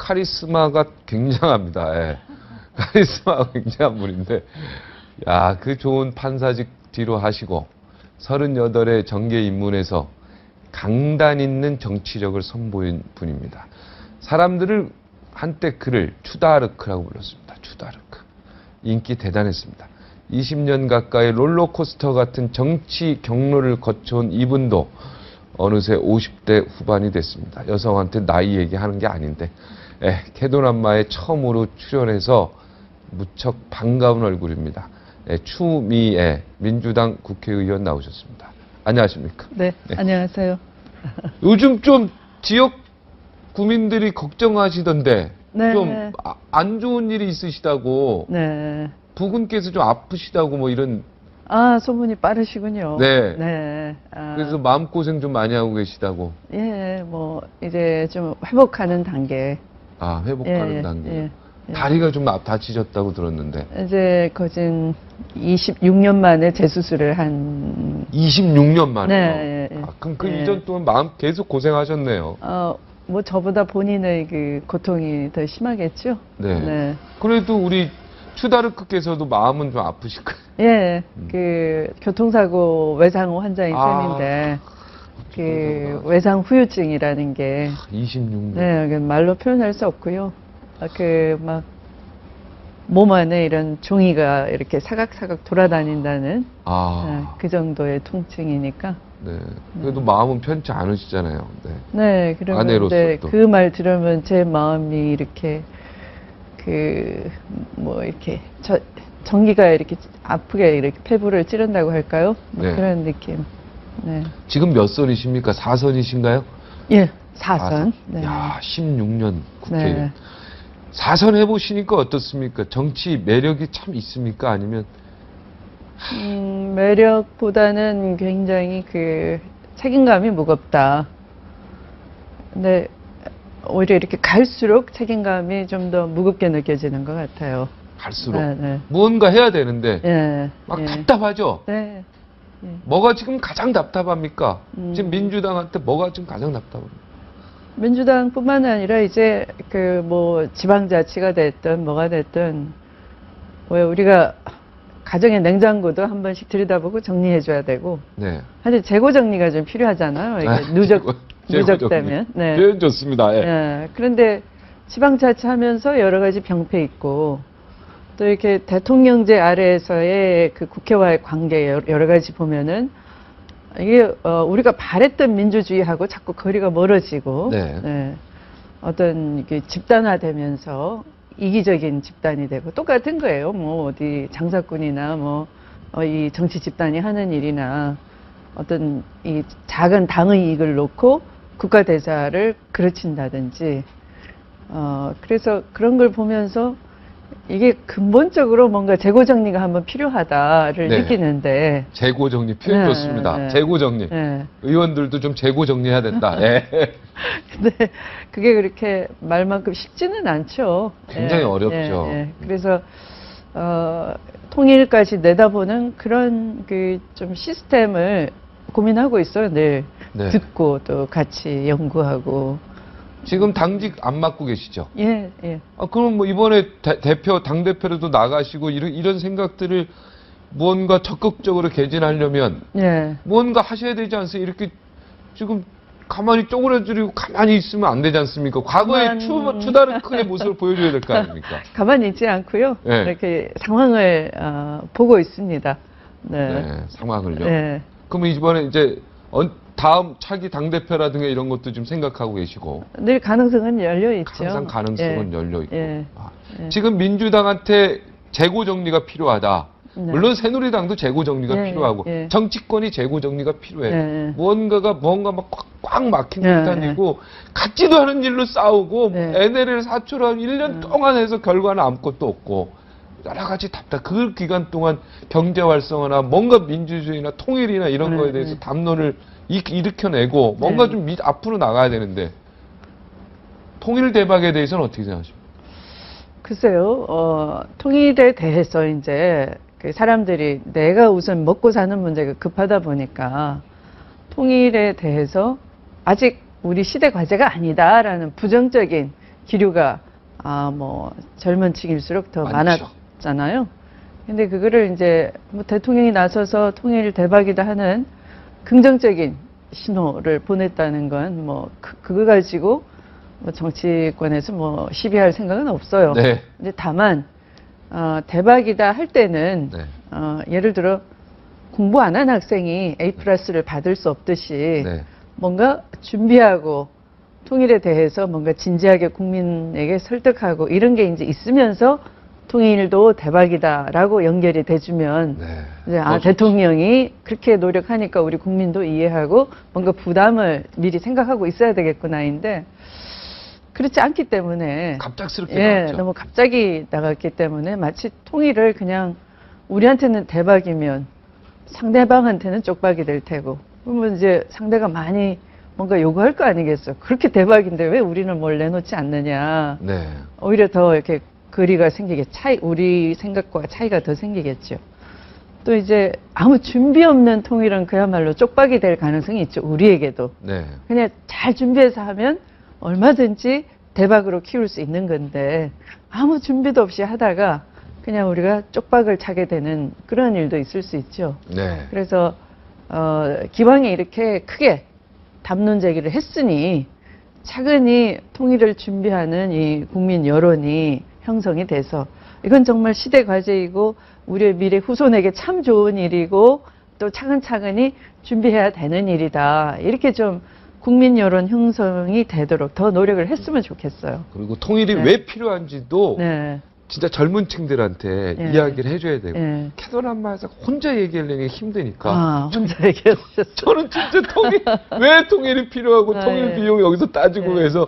카리스마가 굉장합니다. 예. 카리스마가 굉장한 분인데, 야, 그 좋은 판사직 뒤로 하시고 38의 정계 입문에서 강단 있는 정치력을 선보인 분입니다. 사람들을 한때 그를 추다르크라고 불렀습니다. 추다르크. 인기 대단했습니다. 20년 가까이 롤러코스터 같은 정치 경로를 거쳐온 이분도 어느새 50대 후반이 됐습니다. 여성한테 나이 얘기하는 게 아닌데, 캐도남마에 처음으로 출연해서 무척 반가운 얼굴입니다. 추미애 민주당 국회의원 나오셨습니다. 안녕하십니까? 네, 안녕하세요. 요즘 좀 지역 구민들이 걱정하시던데 네. 좀 안 좋은 일이 있으시다고, 네. 부군께서 좀 아프시다고 뭐 이런. 아, 소문이 빠르시군요. 네. 네. 그래서 마음고생 좀 많이 하고 계시다고. 예, 뭐 이제 좀 회복하는 단계. 회복하는 단계. 다리가 좀 다치셨다고 들었는데. 이제 거진 26년 만에 재수술을 한. 26년 만에요? 네. 그럼 그 이전 동안 마음 계속 고생하셨네요. 뭐 저보다 본인의 그 고통이 더 심하겠죠? 네. 그래도 우리 추다르크께서도 마음은 좀 아프실 거예요. 예, 그 교통사고 외상 환자인 셈인데, 그 외상 후유증이라는 게 26년. 네, 말로 표현할 수 없고요. 그 막 몸 안에 이런 종이가 이렇게 사각사각 돌아다닌다는 그 정도의 통증이니까. 네. 그래도 마음은 편치 않으시잖아요. 네. 네, 그런데 그 말 들으면 제 마음이 이렇게 이렇게 전기가 이렇게 아프게 이렇게 폐부를 찌른다고 할까요? 네. 그런 느낌. 네. 지금 몇 선이십니까? 4선이신가요? 예, 4선. 네. 야, 16년 국회의원. 네. 4선 해보시니까 어떻습니까? 정치 매력이 참 있습니까? 아니면? 매력보다는 굉장히 그 책임감이 무겁다. 근데 오히려 이렇게 갈수록 책임감이 좀 더 무겁게 느껴지는 것 같아요. 갈수록. 네. 무언가 해야 되는데. 예. 막 답답하죠? 네. 뭐가 지금 가장 답답합니까? 지금 민주당한테 뭐가 지금 가장 답답합니까? 민주당뿐만 아니라 이제 그 뭐 지방자치가 됐든 뭐가 됐든 왜 우리가 가정의 냉장고도 한 번씩 들여다보고 정리해줘야 되고. 네. 사실 재고 정리가 좀 필요하잖아요. 이게 누적되면. 네. 표현 좋습니다. 예. 네. 그런데 지방자치 하면서 여러 가지 병폐 있고 또 이렇게 대통령제 아래에서의 그 국회와의 관계 여러 가지 보면은 이게 우리가 바랬던 민주주의하고 자꾸 거리가 멀어지고 어떤 이게 집단화되면서 이기적인 집단이 되고 똑같은 거예요. 뭐 어디 장사꾼이나 뭐 이 정치 집단이 하는 일이나 어떤 이 작은 당의 이익을 놓고 국가 대사를 그르친다든지 그래서 그런 걸 보면서 이게 근본적으로 뭔가 재고 정리가 한번 필요하다를 느끼는데. 재고 정리 표현 좋습니다. 재고 정리. 의원들도 좀 재고 정리해야 된다. 근데 그게 그렇게 말만큼 쉽지는 않죠. 굉장히 어렵죠. 그래서 통일까지 내다보는 그런 그 좀 시스템을 고민하고 있어요. 늘 듣고 또 같이 연구하고. 지금 당직 안 맡고 계시죠? 예. 그럼 뭐 이번에 당대표로도 나가시고 이런 생각들을 무언가 적극적으로 개진하려면 무언가 하셔야 되지 않습니까? 이렇게 지금 가만히 쪼그려들이고 가만히 있으면 안 되지 않습니까? 과거의 추다르크의 모습을 보여줘야 될 거 아닙니까? 가만히 있지 않고요. 이렇게 상황을 보고 있습니다. 상황을요? 그럼 이번에 이제 다음 차기 당대표라든가 이런 것도 좀 생각하고 계시고. 늘 가능성은 열려 있죠. 항상 가능성은 열려 있고. 지금 민주당한테 재고 정리가 필요하다. 물론 새누리당도 재고 정리가 필요하고 정치권이 재고 정리가 필요해. 무언가 막 꽉 막힌 듯한이고 같지도 않은 일로 싸우고 NLL 사초를 1년 동안 해서 결과는 아무것도 없고 여러 가지 그 기간 동안 경제 활성화나 뭔가 민주주의나 통일이나 이런 거에 대해서 담론을 일으켜내고 뭔가 좀 앞으로 나가야 되는데 통일 대박에 대해서는 어떻게 생각하십니까? 글쎄요, 통일에 대해서 이제 그 사람들이 내가 우선 먹고 사는 문제가 급하다 보니까 통일에 대해서 아직 우리 시대 과제가 아니다라는 부정적인 기류가 뭐 젊은 층일수록 더 많죠. 많았잖아요. 근데 그거를 이제 뭐 대통령이 나서서 통일 대박이다 하는 긍정적인 신호를 보냈다는 건 뭐 그거 가지고 뭐 정치권에서 뭐 시비할 생각은 없어요. 네. 근데 다만 대박이다 할 때는 네. 예를 들어 공부 안 한 학생이 A+를 받을 수 없듯이 네. 뭔가 준비하고 통일에 대해서 뭔가 진지하게 국민에게 설득하고 이런 게 이제 있으면서 통일도 대박이다라고 연결이 돼주면 네. 이제 대통령이 그렇게 노력하니까 우리 국민도 이해하고 뭔가 부담을 미리 생각하고 있어야 되겠구나인데 그렇지 않기 때문에 갑작스럽게 나왔죠. 너무 갑자기 나갔기 때문에 마치 통일을 그냥 우리한테는 대박이면 상대방한테는 쪽박이 될 테고 그러면 이제 상대가 많이 뭔가 요구할 거 아니겠어. 그렇게 대박인데 왜 우리는 뭘 내놓지 않느냐. 네. 오히려 더 이렇게 거리가 생기게 우리 생각과 차이가 더 생기겠죠. 또 이제 아무 준비 없는 통일은 그야말로 쪽박이 될 가능성이 있죠. 우리에게도. 네. 그냥 잘 준비해서 하면 얼마든지 대박으로 키울 수 있는 건데 아무 준비도 없이 하다가 그냥 우리가 쪽박을 차게 되는 그런 일도 있을 수 있죠. 네. 그래서 기왕에 이렇게 크게 담론 제기를 했으니 차근히 통일을 준비하는 이 국민 여론이 형성이 돼서 이건 정말 시대 과제이고 우리의 미래 후손에게 참 좋은 일이고 또 차근차근히 준비해야 되는 일이다. 이렇게 좀 국민 여론 형성이 되도록 더 노력을 했으면 좋겠어요. 그리고 통일이 네. 왜 필요한지도 네. 진짜 젊은 층들한테 네. 이야기를 해줘야 되고 네. 캐논한마에서 혼자 얘기하려는 게 힘드니까 혼자 얘기하셨어요. 저는 진짜 왜 통일이 필요하고 통일 네. 비용 여기서 따지고 네. 해서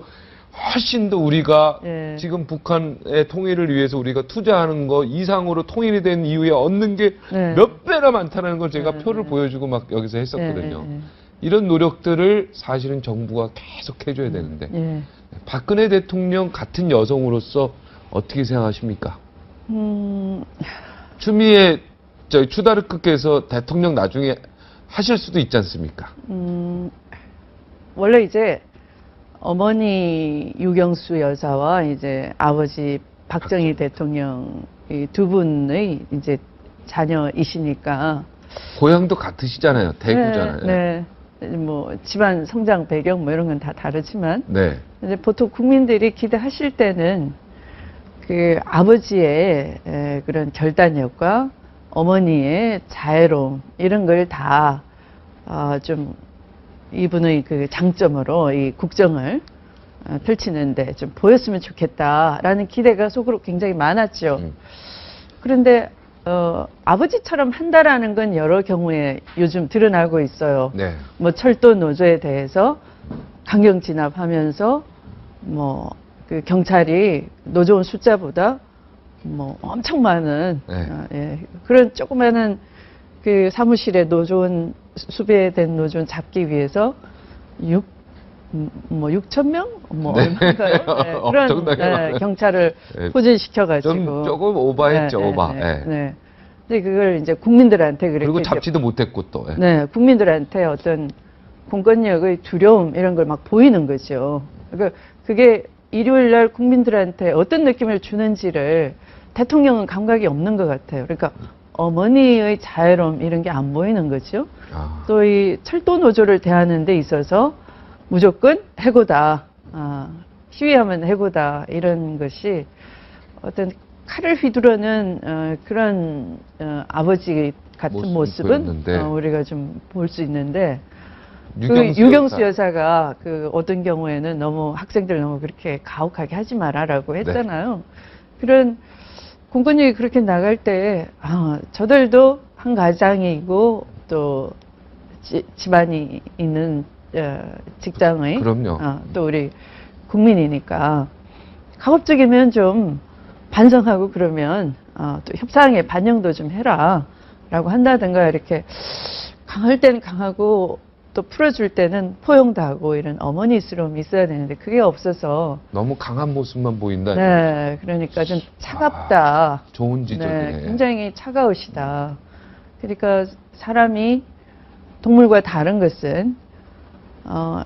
훨씬 더 우리가 네. 지금 북한의 통일을 위해서 우리가 투자하는 거 이상으로 통일이 된 이후에 얻는 게 몇 배나 많다는 걸 제가 네. 표를 보여주고 막 여기서 했었거든요. 네. 이런 노력들을 사실은 정부가 계속 해줘야 되는데 네. 박근혜 대통령 같은 여성으로서 어떻게 생각하십니까? 추미애 추다르크께서 대통령 나중에 하실 수도 있지 않습니까? 원래 이제 어머니 유경수 여사와 이제 아버지 박정희 대통령 이 두 분의 이제 자녀이시니까 고향도 같으시잖아요. 대구잖아요. 네. 뭐 집안 성장 배경 뭐 이런 건 다 다르지만 네. 이제 보통 국민들이 기대하실 때는 그 아버지의 그런 결단력과 어머니의 자애로움 이런 걸 다 좀 이분의 그 장점으로 이 국정을 펼치는데 좀 보였으면 좋겠다라는 기대가 속으로 굉장히 많았죠. 그런데 아버지처럼 한다라는 건 여러 경우에 요즘 드러나고 있어요. 네. 뭐 철도 노조에 대해서 강경 진압하면서 뭐 그 경찰이 노조원 숫자보다 뭐 엄청 많은 그런 조그마한 그 사무실에 노조원 수배된 노조원 잡기 위해서 6,000명? 뭐 얼마인가요? 그런 경찰을 포진시켜가지고 조금 오버했죠, 오버. 네. 근데 그걸 이제 국민들한테 그렇게 그리고 잡지도 못했고 또. 네, 국민들한테 어떤 공권력의 두려움 이런 걸 막 보이는 거죠. 그러니까 그게 일요일 날 국민들한테 어떤 느낌을 주는지를 대통령은 감각이 없는 것 같아요. 그러니까 어머니의 자애로움 이런 게 안 보이는 거죠. 또 이 철도 노조를 대하는 데 있어서 무조건 해고다, 시위하면 해고다 이런 것이 어떤 칼을 휘두르는 그런 아버지 같은 모습은 우리가 좀 볼 수 있는데 유경수 여사가 그 어떤 경우에는 너무 학생들 너무 그렇게 가혹하게 하지 마라라고 했잖아요. 그런 공권력이 그렇게 나갈 때 저들도 한 가장이고 또 집안이 있는 직장의 또 우리 국민이니까 가급적이면 좀 반성하고 그러면 또 협상에 반영도 좀 해라 라고 한다든가 이렇게 강할 때는 강하고 또 풀어줄 때는 포용도 하고 이런 어머니스러움이 있어야 되는데 그게 없어서 너무 강한 모습만 보인다. 네, 그러니까 좀 차갑다. 좋은 지적이네. 네, 굉장히 차가우시다. 그러니까 사람이 동물과 다른 것은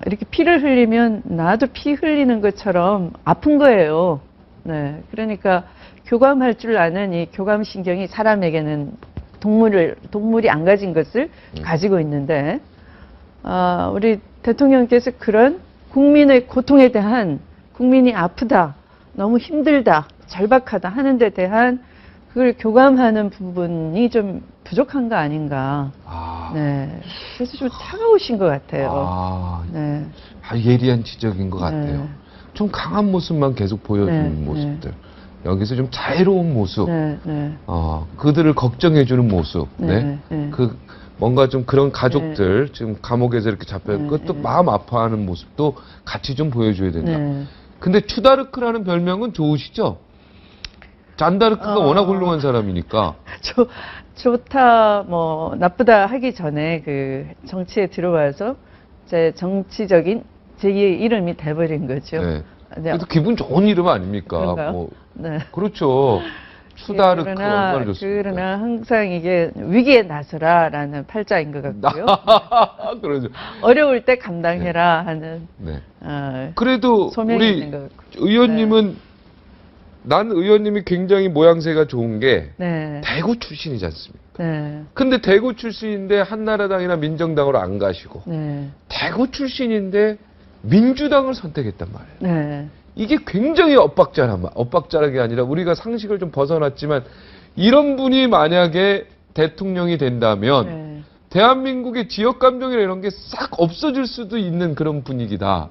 이렇게 피를 흘리면 나도 피 흘리는 것처럼 아픈 거예요. 네. 그러니까 교감할 줄 아는 이 교감신경이 사람에게는 동물이 안 가진 것을 가지고 있는데, 우리 대통령께서 그런 국민의 고통에 대한, 국민이 아프다, 너무 힘들다, 절박하다 하는 데 대한 그걸 교감하는 부분이 좀 부족한 거 아닌가. 네. 그래서 좀 차가우신 것 같아요. 네. 예리한 지적인 것 같아요. 네. 좀 강한 모습만 계속 보여주는 네. 모습들. 여기서 좀 자애로운 모습. 네. 네. 그들을 걱정해주는 모습. 네. 네. 그 뭔가 좀 그런 가족들 지금 감옥에서 이렇게 잡혀있는 것도 마음 아파하는 모습도 같이 좀 보여줘야 된다. 근데 추다르크라는 별명은 좋으시죠? 잔다르크가 워낙 훌륭한 사람이니까. 좋다, 나쁘다 하기 전에 그 정치에 들어와서 제 정치적인 제2의 이름이 돼버린 거죠. 네. 그래도 기분 좋은 이름 아닙니까? 그런가요? 네. 그렇죠. 추다르크 얼마나 좋습니까? 그러나 항상 이게 위기에 나서라라는 팔자인 것 같고요. 그러죠. 어려울 때 감당해라 하는. 네. 그래도 소명이 우리 있는 것 같고. 의원님은 난 의원님이 굉장히 모양새가 좋은 게 대구 출신이지 않습니까? 근데 대구 출신인데 한나라당이나 민정당으로 안 가시고 대구 출신인데 민주당을 선택했단 말이에요. 이게 굉장히 엇박자락이 아니라 우리가 상식을 좀 벗어났지만 이런 분이 만약에 대통령이 된다면 대한민국의 지역 감정이나 이런 게 싹 없어질 수도 있는 그런 분위기다.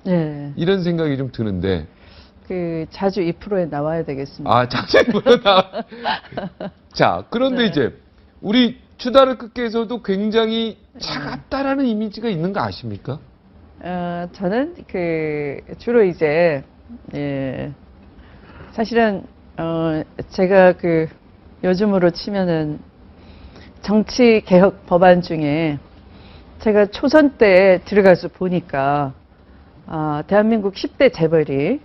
이런 생각이 좀 드는데. 자주 이 프로에 나와야 되겠습니다. 자주 이 프로에 자, 그런데 이제 우리 추다르크께서도 굉장히 차갑다라는 이미지가 있는 거 아십니까? 저는 주로 이제 사실은 제가 요즘으로 치면은 정치 개혁 법안 중에 제가 초선 때 들어가서 보니까 대한민국 10대 재벌이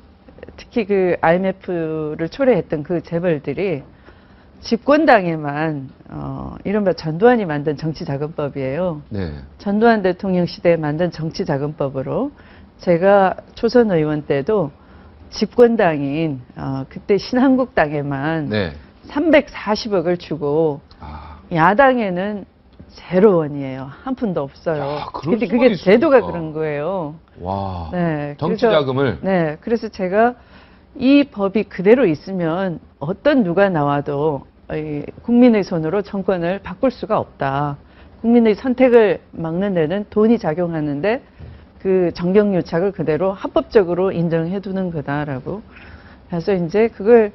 특히 IMF를 초래했던 그 재벌들이 집권당에만 이른바 전두환이 만든 정치자금법이에요. 전두환 대통령 시대에 만든 정치자금법으로 제가 초선 의원 때도 집권당인 그때 신한국당에만 340억을 주고 야당에는 0원이에요. 한 푼도 없어요. 근데 그게 제도가 그런 거예요. 와. 정치자금을. 그래서 제가 이 법이 그대로 있으면 어떤 누가 나와도 국민의 손으로 정권을 바꿀 수가 없다. 국민의 선택을 막는 데는 돈이 작용하는데 그 정경유착을 그대로 합법적으로 인정해 두는 거다라고. 그래서 이제 그걸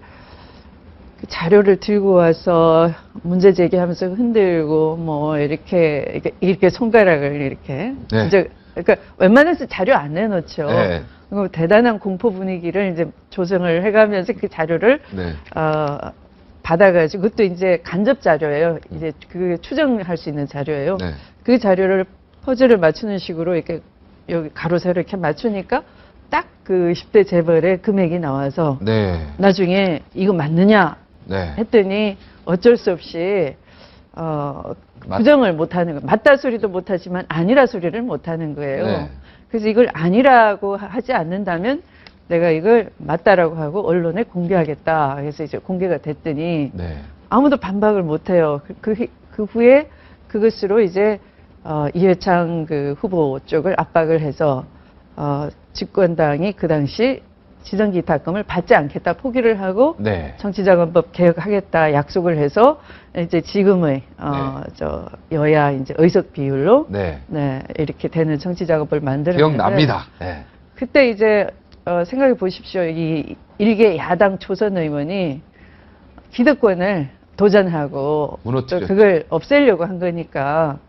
자료를 들고 와서 문제 제기하면서 흔들고 이렇게 손가락을 이렇게 그러니까 웬만해서 자료 안 내놓죠. 대단한 공포 분위기를 이제 조성을 해가면서 그 자료를 받아가지고 그것도 이제 간접 자료예요. 이제 그 추정할 수 있는 자료예요. 그 자료를 퍼즐을 맞추는 식으로 이렇게 여기 가로 세로 이렇게 맞추니까 딱 그 10대 재벌의 금액이 나와서 나중에 이거 맞느냐 했더니 어쩔 수 없이 부정을 못하는 거예요. 맞다 소리도 못하지만 아니라 소리를 못하는 거예요. 그래서 이걸 아니라고 하지 않는다면 내가 이걸 맞다라고 하고 언론에 공개하겠다. 그래서 이제 공개가 됐더니 아무도 반박을 못해요. 그 후에 그것으로 이제 이회창 후보 쪽을 압박을 해서 집권당이 그 당시 지정기탁금을 받지 않겠다 포기를 하고 정치자금법 개혁하겠다 약속을 해서 이제 지금의 여야 이제 의석 비율로 이렇게 되는 정치자금법을 만들었는데 기억납니다. 그때 이제 생각해 보십시오. 이 일개 야당 초선 의원이 기득권을 도전하고 또 그걸 없애려고 한 거니까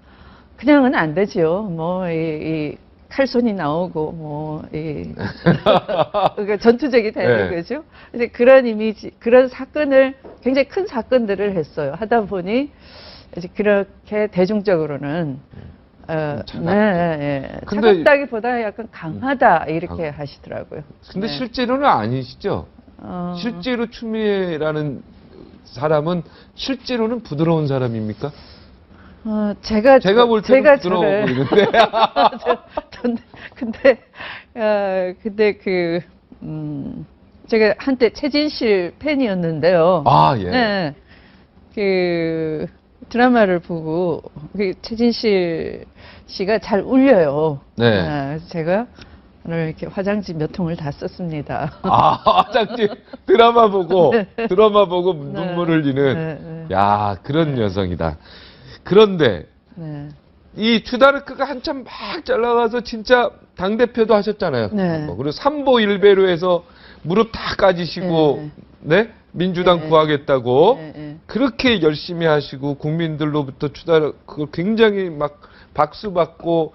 그냥은 안 되죠. 이 칼손이 나오고 그러니까 전투적이 되는 거죠. 이제 그런 이미지, 그런 사건을 굉장히 큰 사건들을 했어요. 하다 보니 이제 그렇게 대중적으로는 차갑다기보다 약간 강하다 이렇게 하시더라고요. 근데 실제로는 아니시죠? 실제로 추미애라는 사람은 실제로는 부드러운 사람입니까? 제가 볼 때는 부드러워 보이는데. 근데 제가 한때 최진실 팬이었는데요. 아, 예. 네. 그 드라마를 보고 최진실 씨가 잘 울려요. 네. 그래서 제가 오늘 이렇게 화장지 몇 통을 다 썼습니다. 아, 화장지 드라마 보고 눈물 흘리는 네. 야, 그런 여성이다. 그런데 네. 이 주다르크가 한참 막 잘 나가서 진짜 당대표도 하셨잖아요. 네. 그리고 삼보 일배로 해서 무릎 다 까지시고, 네? 민주당 네. 구하겠다고, 네. 그렇게 열심히 하시고, 국민들로부터 그걸 굉장히 막 박수 받고,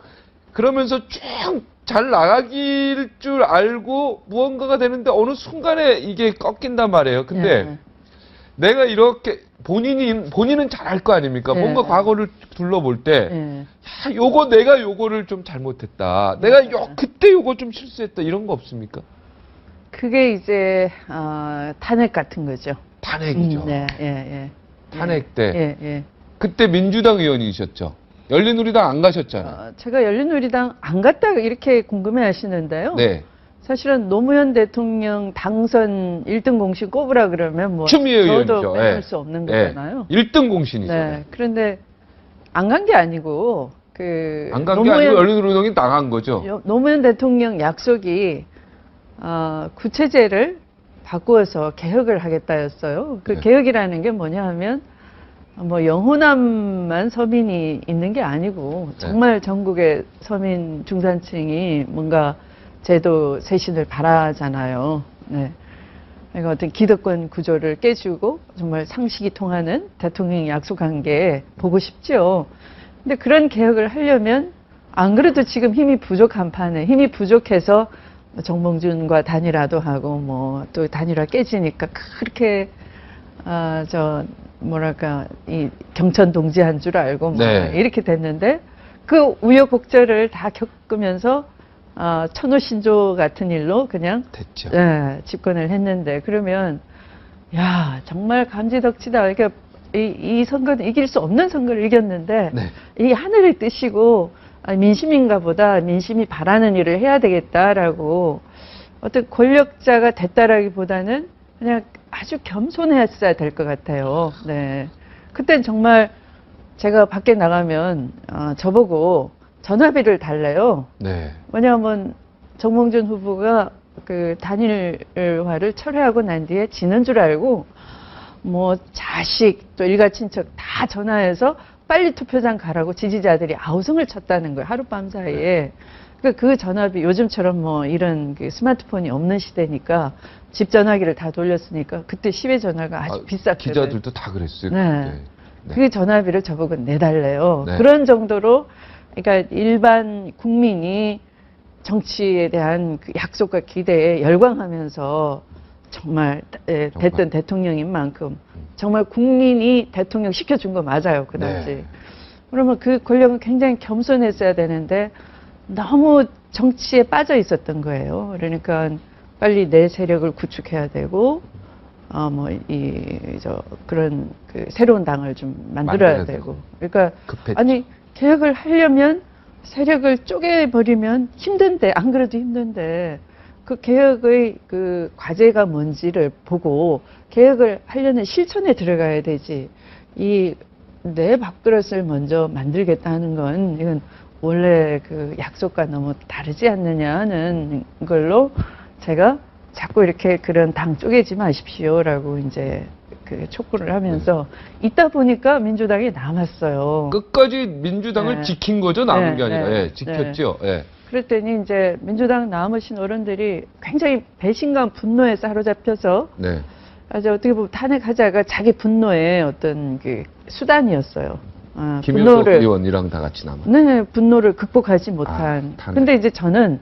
그러면서 쭉 잘 나가길 줄 알고 무언가가 되는데 어느 순간에 이게 꺾인단 말이에요. 근데 내가 이렇게 본인은 잘할 거 아닙니까? 뭔가 과거를 둘러볼 때, 야, 내가 요거를 좀 잘못했다. 내가 그때 요거 좀 실수했다. 이런 거 없습니까? 그게 이제 탄핵 같은 거죠. 탄핵이죠. 탄핵 때. 그때 민주당 의원이셨죠. 열린우리당 안 가셨잖아요. 제가 열린우리당 안 갔다 이렇게 궁금해 하시는데요. 네. 사실은 노무현 대통령 당선 1등 공신 꼽으라 그러면 추미애 의원이죠. 저도 빼놓을 수 없는 거잖아요. 1등 공신이죠. 네. 그런데 안 간 게 아니고 안 간 게 아니고 열린우리당이 나간 거죠. 노무현 대통령 약속이 구체제를 바꾸어서 개혁을 하겠다였어요. 그 개혁이라는 게 뭐냐 하면 영호남만 서민이 있는 게 아니고 정말 전국의 서민 중산층이 뭔가 제도 쇄신을 바라잖아요. 네. 그러니까 어떤 기득권 구조를 깨주고 정말 상식이 통하는 대통령이 약속한 게 보고 싶죠. 근데 그런 개혁을 하려면 안 그래도 지금 힘이 부족한 판에 힘이 부족해서 정몽준과 단일화도 하고 또 단일화 깨지니까 그렇게 이 경천 동지한 줄 알고 이렇게 됐는데 그 우여곡절을 다 겪으면서 천호 신조 같은 일로 그냥 됐죠. 집권을 했는데 그러면 야 정말 감지덕지다. 그러니까 이 선거는 이길 수 없는 선거를 이겼는데 이 하늘의 뜻이고 민심인가 보다 민심이 바라는 일을 해야 되겠다라고 어떤 권력자가 됐다라기보다는 그냥 아주 겸손했어야 될 것 같아요. 네. 그땐 정말 제가 밖에 나가면 저보고 전화비를 달래요. 네. 왜냐하면 정몽준 후보가 그 단일화를 철회하고 난 뒤에 지는 줄 알고 자식 또 일가 친척 다 전화해서 빨리 투표장 가라고 지지자들이 아우성을 쳤다는 거예요. 하룻밤 사이에. 그러니까 그 전화비 요즘처럼 이런 그 스마트폰이 없는 시대니까 집 전화기를 다 돌렸으니까 그때 시외 전화가 아주 비쌌거든요. 기자들도 다 그랬어요. 네. 그 전화비를 저보고 내달래요. 네. 그런 정도로 그러니까 일반 국민이 정치에 대한 그 약속과 기대에 열광하면서 정말 됐던 대통령인 만큼 정말 국민이 대통령 시켜준 거 맞아요. 그 당시. 그러면 그 권력은 굉장히 겸손했어야 되는데 너무 정치에 빠져 있었던 거예요. 그러니까 빨리 내 세력을 구축해야 되고, 그런 그 새로운 당을 좀 만들어야 되고. 그러니까 급했죠. 아니 개혁을 하려면 세력을 쪼개버리면 힘든데 안 그래도 힘든데 그 개혁의 그 과제가 뭔지를 보고 개혁을 하려는 실천에 들어가야 되지. 내 밥그릇을 먼저 만들겠다 하는 건 이건 원래 그 약속과 너무 다르지 않느냐 하는 걸로 제가 자꾸 이렇게 그런 당 쪼개지 마십시오라고 이제 그 촉구를 하면서 있다 보니까 민주당이 남았어요. 끝까지 민주당을 지킨 거죠, 남은 게 아니라. 지켰죠. 그랬더니 이제 민주당 남으신 어른들이 굉장히 배신감, 분노에 사로잡혀서 아주 어떻게 보면 탄핵하자가 자기 분노의 어떤 그 수단이었어요. 김효석 의원이랑 다 같이 남아. 네, 분노를 극복하지 못한. 근데 이제 저는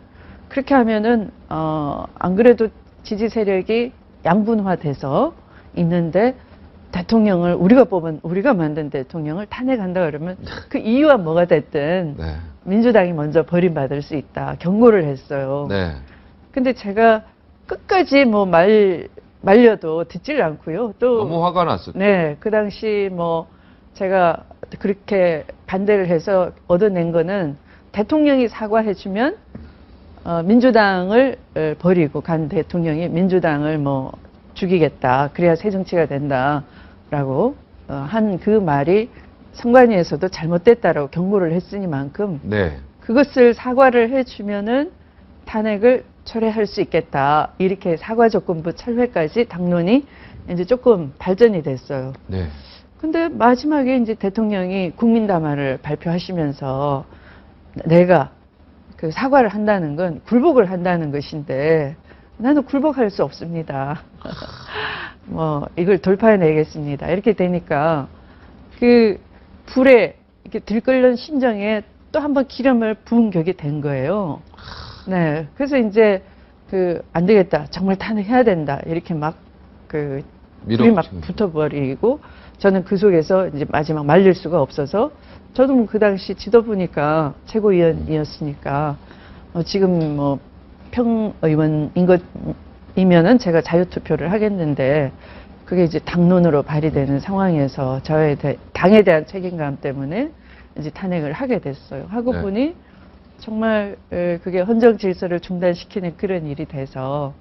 그렇게 하면은 안 그래도 지지 세력이 양분화돼서 있는데 대통령을 우리가 만든 대통령을 탄핵한다 그러면 그 이유가 뭐가 됐든 민주당이 먼저 버림받을 수 있다 경고를 했어요. 근데 제가 끝까지 말려도 듣질 않고요. 또 너무 화가 났었죠. 네, 그 당시 제가 그렇게 반대를 해서 얻어낸 거는 대통령이 사과해주면 민주당을 버리고 간 대통령이 민주당을 뭐 죽이겠다. 그래야 새 정치가 된다라고 한 그 말이 선관위에서도 잘못됐다라고 경고를 했으니만큼 네. 그것을 사과를 해주면은 탄핵을 철회할 수 있겠다. 이렇게 사과 조건부 철회까지 당론이 이제 조금 발전이 됐어요. 네. 근데 마지막에 이제 대통령이 국민담화를 발표하시면서 내가 그 사과를 한다는 건 굴복을 한다는 것인데 나는 굴복할 수 없습니다. 뭐 이걸 돌파해내겠습니다. 이렇게 되니까 그 불에 이렇게 들끓는 심정에 또 한 번 기름을 부은 격이 된 거예요. 네. 그래서 이제 안 되겠다. 정말 탄핵해야 된다. 이렇게 막 불이 막 붙어버리고 저는 그 속에서 이제 마지막 말릴 수가 없어서 저도 뭐 그 당시 지도부니까 최고위원이었으니까 지금 뭐 평의원인 것이면은 제가 자유투표를 하겠는데 그게 이제 당론으로 발의되는 상황에서 당에 대한 책임감 때문에 이제 탄핵을 하게 됐어요. 하고 네. 보니 정말 그게 헌정 질서를 중단시키는 그런 일이 돼서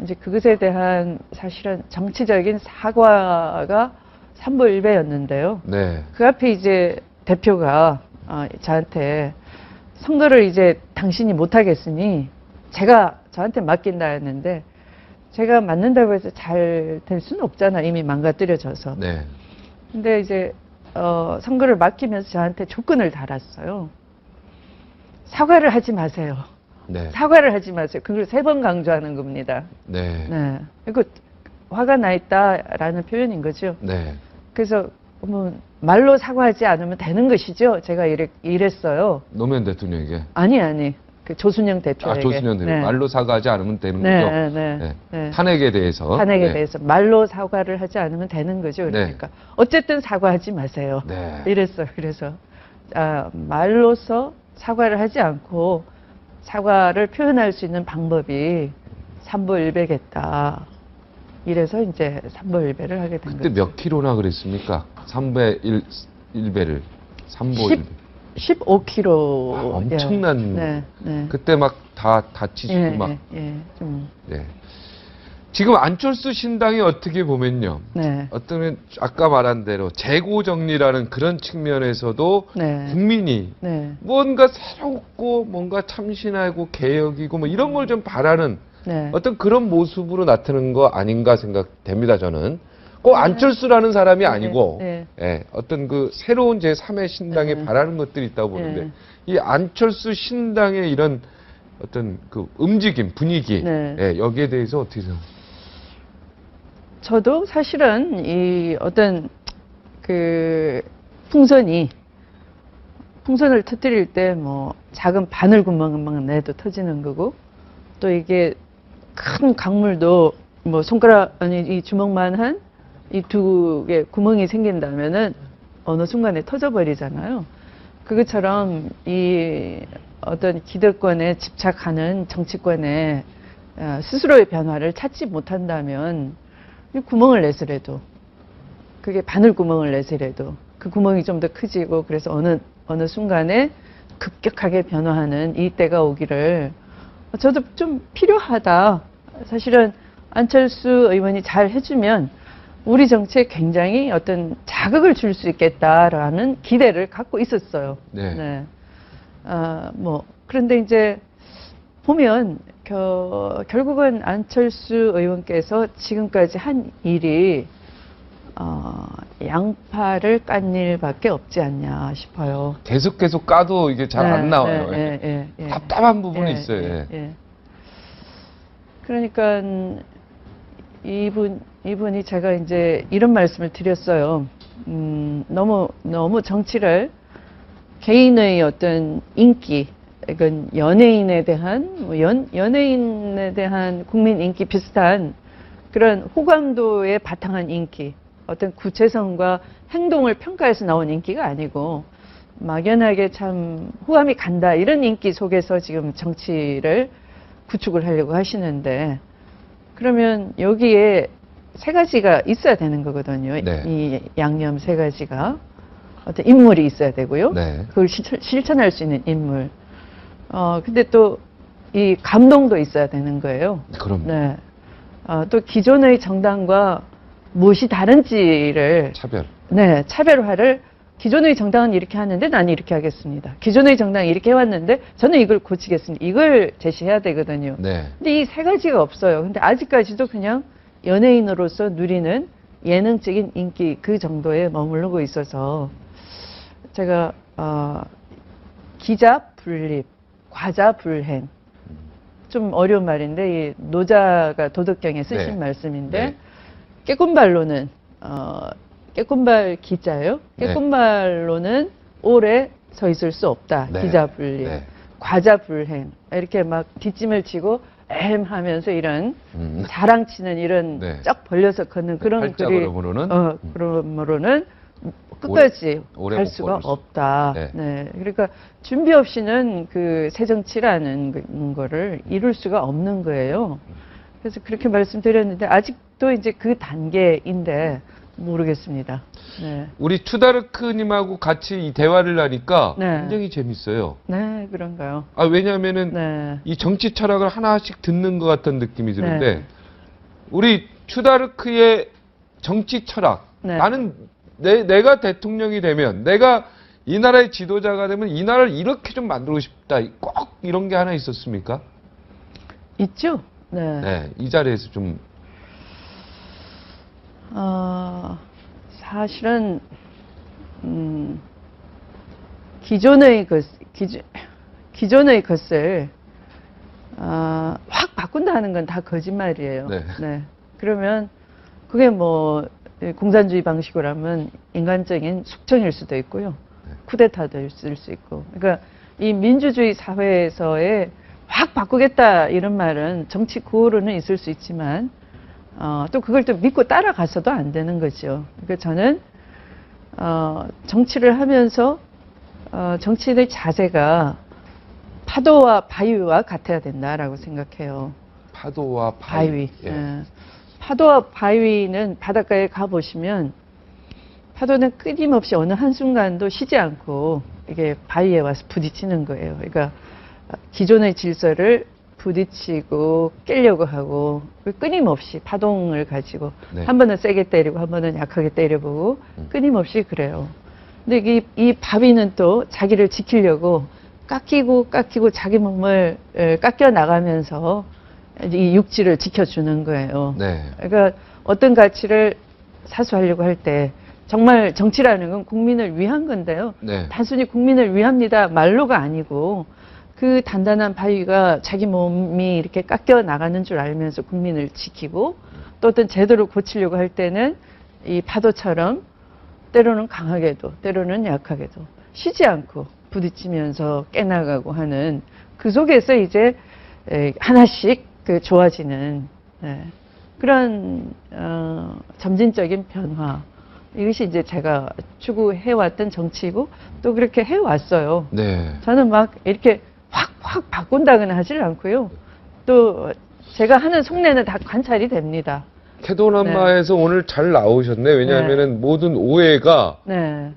이제 그것에 대한 사실은 정치적인 사과가 삼보일배였는데요. 네. 그 앞에 이제 대표가 저한테 선거를 이제 당신이 못하겠으니 저한테 맡긴다 했는데 제가 맡는다고 해서 잘 될 수는 없잖아. 이미 망가뜨려져서. 네. 근데 이제 선거를 맡기면서 저한테 조건을 달았어요. 사과를 하지 마세요. 네. 사과를 하지 마세요. 그걸 3번 강조하는 겁니다. 네. 네. 이거 화가 나 있다라는 표현인 거죠. 네. 그래서 뭐 말로 사과하지 않으면 되는 것이죠. 제가 이랬어요. 노무현 대통령에게. 아니. 그 조순영 대표에게. 조순영 대표. 네. 말로 사과하지 않으면 되는 네, 거죠. 네. 네. 탄핵에 대해서. 탄핵에 대해서 말로 사과를 하지 않으면 되는 거죠. 그러니까 어쨌든 사과하지 마세요. 네. 이랬어요. 그래서 말로서 사과를 하지 않고 사과를 표현할 수 있는 방법이 삼보일배겠다. 이래서 이제 삼보일배를 하게 된 그때 거죠. 몇 킬로나 그랬습니까? 3배 1배를. 삼보일배. 15kg. 엄청난. 네. 그때 막 다 다치시고 막. 좀. 네. 지금 안철수 신당이 어떻게 보면요. 네. 어쩌면 아까 말한 대로 재고 정리라는 그런 측면에서도 네. 국민이 네. 뭔가 새롭고 뭔가 참신하고 개혁이고 뭐 이런 걸 좀 바라는 네. 어떤 그런 모습으로 나타나는 거 아닌가 생각됩니다. 저는 꼭 안철수라는 사람이 아니고 예, 어떤 그 새로운 제3의 신당에 바라는 것들이 있다고 보는데 이 안철수 신당의 이런 어떤 그 움직임 분위기 예, 여기에 대해서 어떻게 생각하세요? 저도 사실은 이 어떤 그 풍선을 터뜨릴 때 뭐 작은 바늘 구멍만 내도 터지는 거고 또 이게 큰 강물도 뭐 이 주먹만한 이 2개 구멍이 생긴다면은 어느 순간에 터져버리잖아요. 그것처럼 이 어떤 기득권에 집착하는 정치권에 스스로의 변화를 찾지 못한다면 구멍을 내서라도 그게 바늘 구멍을 내서라도 그 구멍이 좀 더 커지고 그래서 어느 순간에 급격하게 변화하는 이 때가 오기를 저도 좀 필요하다. 사실은 안철수 의원이 잘 해주면 우리 정치에 굉장히 어떤 자극을 줄 수 있겠다라는 기대를 갖고 있었어요. 네. 그런데 이제 보면 결국은 안철수 의원께서 지금까지 한 일이 양파를 깐 일밖에 없지 않냐 싶어요. 계속 까도 이게 잘 안 나와요. 답답한 부분이 있어요. 그러니까 이분이 제가 이제 이런 말씀을 드렸어요. 너무 정치를 개인의 어떤 인기, 이건 연예인에 대한 연예인에 대한 국민 인기 비슷한 그런 호감도에 바탕한 인기, 어떤 구체성과 행동을 평가해서 나온 인기가 아니고 막연하게 참 호감이 간다 이런 인기 속에서 지금 정치를 구축을 하려고 하시는데 그러면 여기에 3가지가 있어야 되는 거거든요. 네. 이 양념 3가지가. 어떤 인물이 있어야 되고요. 네. 그걸 실천할 수 있는 인물. 근데 또 이 감동도 있어야 되는 거예요. 그럼. 네. 또 기존의 정당과 무엇이 다른지를 네, 차별화를 기존의 정당은 이렇게 하는데 나는 이렇게 하겠습니다. 기존의 정당이 이렇게 해왔는데 저는 이걸 고치겠습니다. 이걸 제시해야 되거든요. 네. 근데 이 세 가지가 없어요. 근데 아직까지도 그냥 연예인으로서 누리는 예능적인 인기 그 정도에 머무르고 있어서 제가 기자 불립, 과자 불행 좀 어려운 말인데 이 노자가 도덕경에 쓰신 네. 말씀인데 네. 깨꾼발로는 깨꾼발 기자예요. 깨꾼발로는 오래 서 있을 수 없다. 네. 기자 불립, 네. 과자 불행 이렇게 막 뒷짐을 지고 하면서 이런 자랑치는 이런 네. 쩍 벌려서 걷는 그런 글이 그러므로는 끝까지 오래 갈 못 수가 걸을 수. 없다. 네. 네. 그러니까 준비 없이는 그 새정치라는 거를 이룰 수가 없는 거예요. 그래서 그렇게 말씀드렸는데 아직도 이제 그 단계인데 모르겠습니다. 네. 우리 추다르크님하고 같이 이 대화를 하니까 네. 굉장히 재밌어요. 네, 그런가요? 왜냐하면은 네. 이 정치 철학을 하나씩 듣는 것 같은 느낌이 드는데 네. 우리 추다르크의 정치 철학. 네. 나는 내가 대통령이 되면 내가 이 나라의 지도자가 되면 이 나라를 이렇게 좀 만들고 싶다. 꼭 이런 게 하나 있었습니까? 있죠. 네. 네, 이 자리에서 좀 사실은 기존의 것을 확 바꾼다 하는 건 다 거짓말이에요. 네. 네. 그러면 그게 뭐 공산주의 방식으로 하면 인간적인 숙청일 수도 있고요. 네. 쿠데타도 있을 수 있고. 그러니까 이 민주주의 사회에서의 확 바꾸겠다 이런 말은 정치 구호로는 있을 수 있지만 또 그걸 또 믿고 따라가서도 안 되는 거죠. 그러니까 저는 정치를 하면서 정치인의 자세가 파도와 바위와 같아야 된다라고 생각해요. 파도와 바위. 예. 예. 파도와 바위는 바닷가에 가보시면 파도는 끊임없이 어느 한순간도 쉬지 않고 이게 바위에 와서 부딪히는 거예요. 그러니까 기존의 질서를 부딪히고 깨려고 하고 끊임없이 파동을 가지고 네. 한 번은 세게 때리고 한 번은 약하게 때려보고 끊임없이 그래요. 근데 이 바위는 또 자기를 지키려고 깎이고 자기 몸을 깎여 나가면서 이 육지를 지켜주는 거예요. 네. 그러니까 어떤 가치를 사수하려고 할 때 정말 정치라는 건 국민을 위한 건데요. 네. 단순히 국민을 위합니다 말로가 아니고 그 단단한 바위가 자기 몸이 이렇게 깎여 나가는 줄 알면서 국민을 지키고 또 어떤 제도를 고치려고 할 때는 이 파도처럼 때로는 강하게도 때로는 약하게도 쉬지 않고 부딪히면서 깨나가고 하는 그 속에서 이제 하나씩 그 좋아지는 그런 점진적인 변화 이것이 이제 제가 추구해왔던 정치이고 또 그렇게 해왔어요. 네. 저는 막 이렇게 확 바꾼다거나 하질 않고요. 또 제가 하는 속내는 다 관찰이 됩니다. 캐도남마에서 오늘 잘 나오셨네. 왜냐하면은 모든 오해가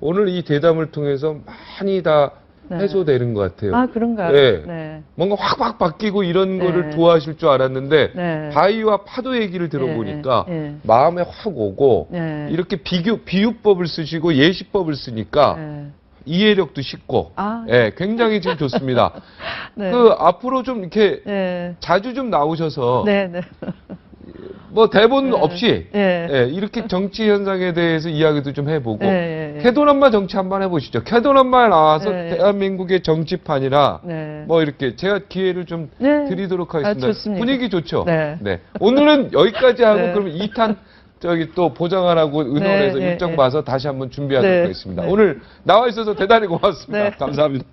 오늘 이 대담을 통해서 많이 다 해소되는 것 같아요. 아, 그런가요? 네. 뭔가 확 바뀌고 이런 거를 좋아하실 줄 알았는데 바위와 파도 얘기를 들어보니까 마음에 확 오고 이렇게 비유법을 쓰시고 예시법을 쓰니까 이해력도 쉽고 굉장히 지금 좋습니다. 그 앞으로 좀 이렇게 자주 좀 나오셔서 뭐 대본 없이 이렇게 정치 현상에 대해서 이야기도 좀 해보고 캐도남마 정치 한번 해보시죠. 캐도남마에 나와서 대한민국의 정치판이나 뭐 이렇게 제가 기회를 좀 드리도록 하겠습니다. 좋습니다. 분위기 좋죠. 네. 오늘은 여기까지 하고 그러면 2탄 또 보장하라고 의논해서 일정 봐서 다시 한번 준비하도록 하겠습니다. 오늘 나와 있어서 대단히 고맙습니다. 감사합니다.